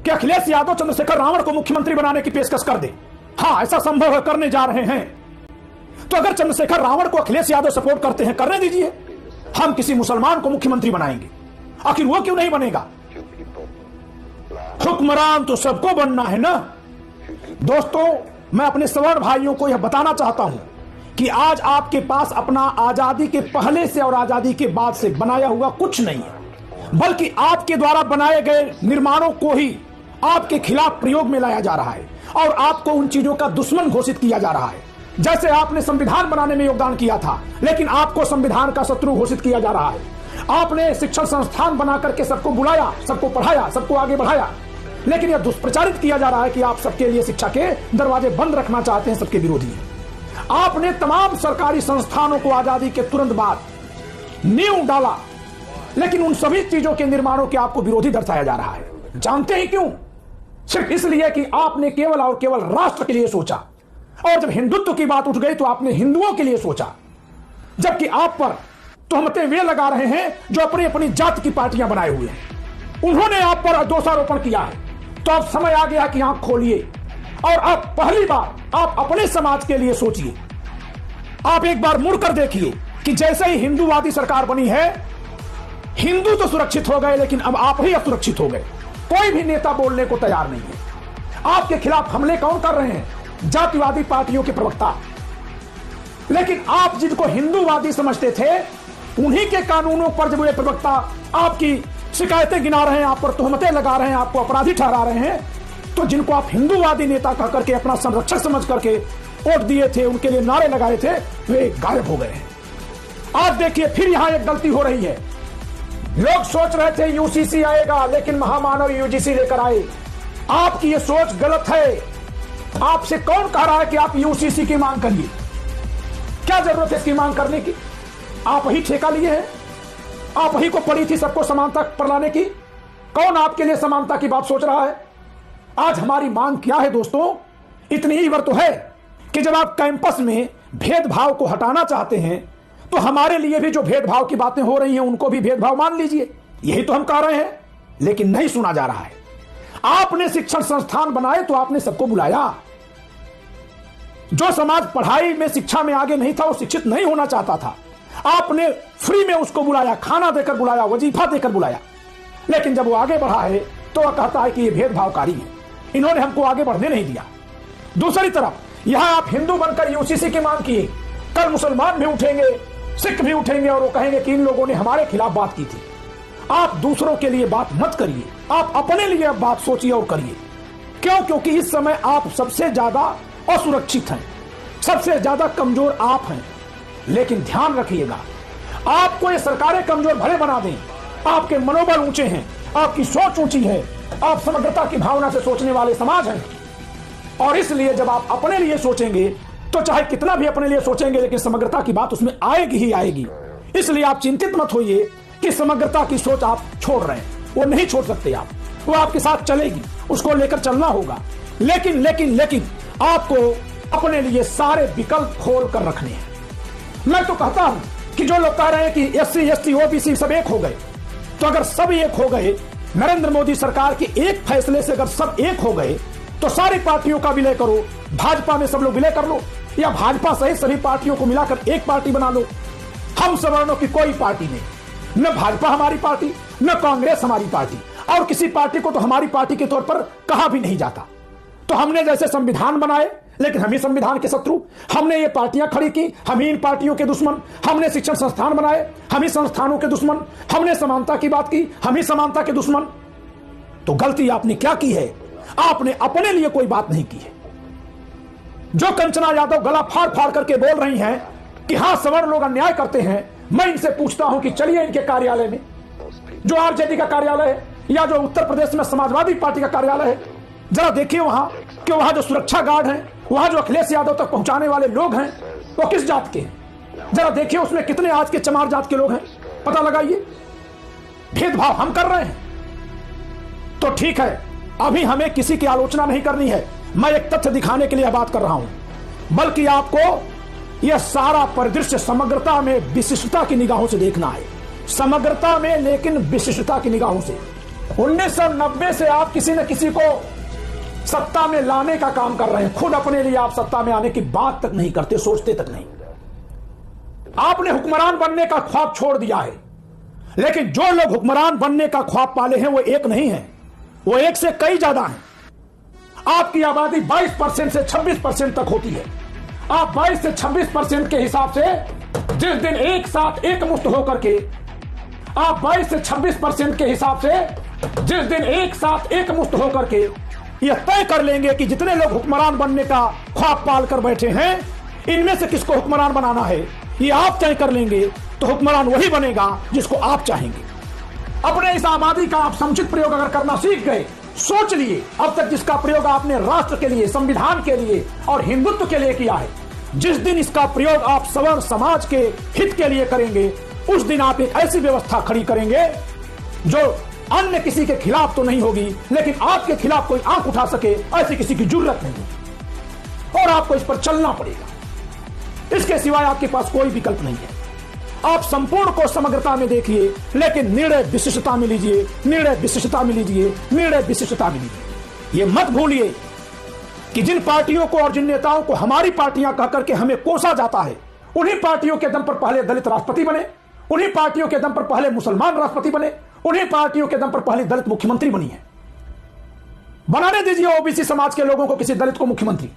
कि अखिलेश यादव चंद्रशेखर रावण को मुख्यमंत्री बनाने की पेशकश कर दे। हाँ, ऐसा संभव है, करने जा रहे हैं। तो अगर चंद्रशेखर रावण को अखिलेश यादव सपोर्ट करते हैं, करने दीजिए। हम किसी मुसलमान को मुख्यमंत्री बनाएंगे, आखिर वो क्यों नहीं बनेगा? हुक्मरान तो सबको बनना है ना। दोस्तों, मैं अपने सवर्ण भाइयों को यह बताना चाहता हूं कि आज आपके पास अपना आजादी के पहले से और आजादी के बाद से बनाया हुआ कुछ नहीं है, बल्कि आपके द्वारा बनाए गए निर्माणों को ही आपके खिलाफ प्रयोग में लाया जा रहा है और आपको उन चीजों का दुश्मन घोषित किया जा रहा है। जैसे आपने संविधान बनाने में योगदान किया था, लेकिन आपको संविधान का शत्रु घोषित किया जा रहा है। आपने शिक्षण संस्थान बना करके सबको बुलाया, सबको पढ़ाया, सबको आगे बढ़ाया, लेकिन यह दुष्प्रचारित किया जा रहा है कि आप सबके लिए शिक्षा के दरवाजे बंद रखना चाहते हैं, सबके विरोधी हैं। आपने तमाम सरकारी संस्थानों को आजादी के तुरंत बाद नींव डाला, लेकिन उन सभी चीजों के निर्माणों के आपको विरोधी दर्शाया जा रहा है। जानते हैं क्यों? सिर्फ इसलिए कि आपने केवल और केवल राष्ट्र के लिए सोचा, और जब हिंदुत्व की बात उठ गई तो आपने हिंदुओं के लिए सोचा, जबकि आप पर तोहमतें वे लगा रहे हैं जो अपनी अपनी जाति की पार्टियां बनाए हुए हैं। उन्होंने आप पर दोषारोपण किया है। तो अब समय आ गया कि आंख खोलिए और अब पहली बार आप अपने समाज के लिए सोचिए। आप एक बार मुड़कर देखिए कि जैसे ही हिंदूवादी सरकार बनी है, हिंदू तो सुरक्षित हो गए, लेकिन अब आप ही असुरक्षित हो गए। कोई भी नेता बोलने को तैयार नहीं है। आपके खिलाफ हमले कौन कर रहे हैं? जातिवादी पार्टियों के प्रवक्ता। लेकिन आप जिनको हिंदूवादी समझते थे, उन्हीं के कानूनों पर जब वे प्रवक्ता आपकी शिकायतें गिना रहे हैं, आप पर तोहमतें लगा रहे हैं, आपको अपराधी ठहरा रहे हैं, तो जिनको आप हिंदूवादी नेता कह करके अपना संरक्षक समझ करके वोट दिए थे, उनके लिए नारे लगाए थे, वे गायब हो गए हैं। आज देखिए फिर यहां एक गलती हो रही है। लोग सोच रहे थे यूसीसी आएगा, लेकिन महामानव यूजीसी लेकर आए। आपकी ये सोच गलत है। आपसे कौन कह रहा है कि आप यूसीसी की मांग करिए? क्या जरूरत है इसकी मांग करने की? आप ही ठेका लिए हैं, आप ही को पड़ी थी सबको समानता पर लाने की। कौन आपके लिए समानता की बात सोच रहा है? आज हमारी मांग क्या है दोस्तों? इतनी ही बार तो है कि जब आप कैंपस में भेदभाव को हटाना चाहते हैं, तो हमारे लिए भी जो भेदभाव की बातें हो रही हैं उनको भी भेदभाव मान लीजिए। यही तो हम कह रहे हैं, लेकिन नहीं सुना जा रहा है। आपने शिक्षण संस्थान बनाए तो आपने सबको बुलाया। जो समाज पढ़ाई में, शिक्षा में आगे नहीं था, वो शिक्षित नहीं होना चाहता था, आपने फ्री में उसको बुलाया, खाना देकर बुलाया, वजीफा देकर बुलाया। लेकिन जब वो आगे बढ़ा है तो वह कहता है कि ये भेदभावकारी है, इन्होंने हमको आगे बढ़ने नहीं दिया। दूसरी तरफ यहां आप हिंदू बनकर यूसीसी की मांग किए, कल मुसलमान भी उठेंगे, सिख भी उठेंगे और वो कहेंगे कि इन लोगों ने हमारे खिलाफ बात की थी। आप दूसरों के लिए बात मत करिए, आप अपने लिए अब बात सोचिए और करिए। क्यों? क्योंकि इस समय आप सबसे ज्यादा असुरक्षित हैं, सबसे ज्यादा कमजोर आप हैं। लेकिन ध्यान रखिएगा, आपको ये सरकारें कमजोर भले बना दें, आपके मनोबल ऊंचे हैं, आपकी सोच ऊंची है, आप समग्रता की भावना से सोचने वाले समाज हैं। और इसलिए जब आप अपने लिए सोचेंगे तो चाहे कितना भी अपने लिए सोचेंगे, लेकिन समग्रता की बात उसमें आएगी ही आएगी। इसलिए आप चिंतित मत होइए कि समग्रता की सोच आप छोड़ रहे हैं, वो नहीं छोड़ सकते आप, वो आपके साथ चलेगी, उसको लेकर चलना होगा। लेकिन लेकिन लेकिन आपको अपने लिए सारे विकल्प खोल कर रखने हैं। मैं तो कहता हूं कि जो लोग कह रहे हैं कि एससी एसटी ओबीसी सब एक हो गए, तो अगर सब एक हो गए, नरेंद्र मोदी सरकार के एक फैसले से अगर सब एक हो गए, तो सारी पार्टियों का विलय करो, भाजपा में सब लोग विलय कर लो, या भाजपा सहित सभी पार्टियों को मिलाकर एक पार्टी बना लो। हम सवर्णों की कोई पार्टी नहीं, न भाजपा हमारी पार्टी, न कांग्रेस हमारी पार्टी, और किसी पार्टी को तो हमारी पार्टी के तौर पर कहा भी नहीं जाता। तो हमने जैसे संविधान बनाए, लेकिन हम ही संविधान के शत्रु, हमने ये पार्टियां खड़ी की, हम ही इन पार्टियों के दुश्मन, हमने शिक्षण संस्थान बनाए, हम ही संस्थानों के दुश्मन, हमने समानता की बात की, हम ही समानता के दुश्मन। तो गलती आपने क्या की है? आपने अपने लिए कोई बात नहीं की है। जो कंचना यादव गला फाड़ फाड़ करके बोल रही हैं कि हां सवर्ण लोग अन्याय करते हैं, मैं इनसे पूछता हूं कि चलिए इनके कार्यालय में, जो आरजेडी का कार्यालय है या जो उत्तर प्रदेश में समाजवादी पार्टी का कार्यालय है, जरा देखिए वहां कि वहां जो सुरक्षा गार्ड हैं, वहां जो अखिलेश यादव तक पहुंचाने वाले लोग हैं, वो किस जात के हैं। जरा देखिए उसमें कितने आज के चमार जात के लोग हैं, पता लगाइए। भेदभाव हम कर रहे हैं तो ठीक है, अभी हमें किसी की आलोचना नहीं करनी है, मैं एक तथ्य दिखाने के लिए बात कर रहा हूं, बल्कि आपको यह सारा परिदृश्य समग्रता में विशिष्टता की निगाहों से देखना है। समग्रता में, लेकिन विशिष्टता की निगाहों से। 1990 से आप किसी न किसी को सत्ता में लाने का काम कर रहे हैं, खुद अपने लिए आप सत्ता में आने की बात तक नहीं करते, सोचते तक नहीं। आपने हुक्मरान बनने का ख्वाब छोड़ दिया है, लेकिन जो लोग हुक्मरान बनने का ख्वाब पाले हैं वो एक नहीं है, वो एक से कई ज्यादा हैं। आपकी आबादी 22% से 26% तक होती है। आप 22 से 26% के हिसाब से जिस दिन एक साथ एक मुश्त होकर के, आप 22 से 26% के हिसाब से जिस दिन एक साथ एक मुश्त होकर के यह तय कर लेंगे कि जितने लोग हुक्मरान बनने का ख्वाब पाल कर बैठे हैं, इनमें से किसको हुक्मरान बनाना है, ये आप तय कर लेंगे, तो हुक्मरान वही बनेगा जिसको आप चाहेंगे। अपने इस आबादी का आप समुचित प्रयोग अगर करना सीख गए, सोच लिए अब तक जिसका प्रयोग आपने राष्ट्र के लिए, संविधान के लिए और हिंदुत्व के लिए किया है, जिस दिन इसका प्रयोग आप सवर्ण समाज के हित के लिए करेंगे, उस दिन आप एक ऐसी व्यवस्था खड़ी करेंगे जो अन्य किसी के खिलाफ तो नहीं होगी, लेकिन आपके खिलाफ कोई आंख उठा सके ऐसी किसी की जरूरत नहीं है, और आपको इस पर चलना पड़ेगा। इसके सिवाय आपके पास कोई विकल्प नहीं है। आप संपूर्ण को समग्रता में देखिए, लेकिन निर्णय विशिष्टता में लीजिए, निर्णय विशिष्टता में लीजिए, निर्णय विशिष्टता में लीजिए। ये मत भूलिए कि जिन पार्टियों को और जिन नेताओं को हमारी पार्टियां कहकर के हमें कोसा जाता है, उन्हीं पार्टियों के दम पर पहले दलित राष्ट्रपति बने, उन्हीं पार्टियों के दम पर पहले मुसलमान राष्ट्रपति बने, उन्हीं पार्टियों के दम पर पहले दलित मुख्यमंत्री बनी है। बनाने दीजिए ओबीसी समाज के लोगों को किसी दलित को मुख्यमंत्री।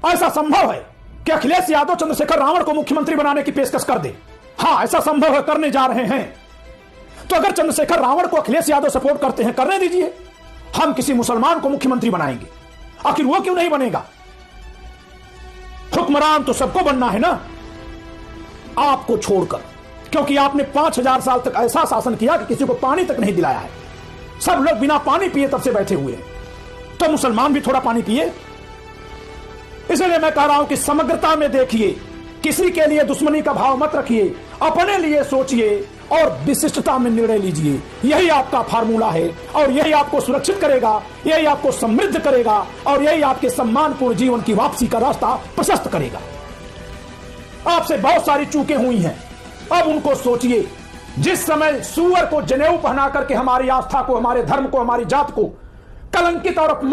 ऐसा संभव है कि अखिलेश यादव चंद्रशेखर रावण को मुख्यमंत्री बनाने की पेशकश कर दे। हां, ऐसा संभव है, करने जा रहे हैं। तो अगर चंद्रशेखर रावण को अखिलेश यादव सपोर्ट करते हैं, करने दीजिए। हम किसी मुसलमान को मुख्यमंत्री बनाएंगे, आखिर वो क्यों नहीं बनेगा? हुक्मरान तो सबको बनना है ना, आपको छोड़कर, क्योंकि आपने 5000 साल तक ऐसा शासन किया कि किसी को पानी तक नहीं दिलाया है। सब लोग बिना पानी पिए तब से बैठे हुए हैं, तो मुसलमान भी थोड़ा पानी पिए। इसलिए मैं कह रहा हूं कि समग्रता में देखिए, किसी के लिए दुश्मनी का भाव मत रखिए, अपने लिए सोचिए और विशिष्टता में निर्णय लीजिए। यही आपका फार्मूला है, और यही आपको सुरक्षित करेगा, यही आपको समृद्ध करेगा, और यही आपके सम्मानपूर्ण जीवन की वापसी का रास्ता प्रशस्त करेगा। आपसे बहुत सारी चूकें हुई हैं, अब उनको सोचिए। जिस समय सूअर को जनेऊ पहना करके हमारी आस्था को, हमारे धर्म को, हमारी जात को कलंकित और अपमान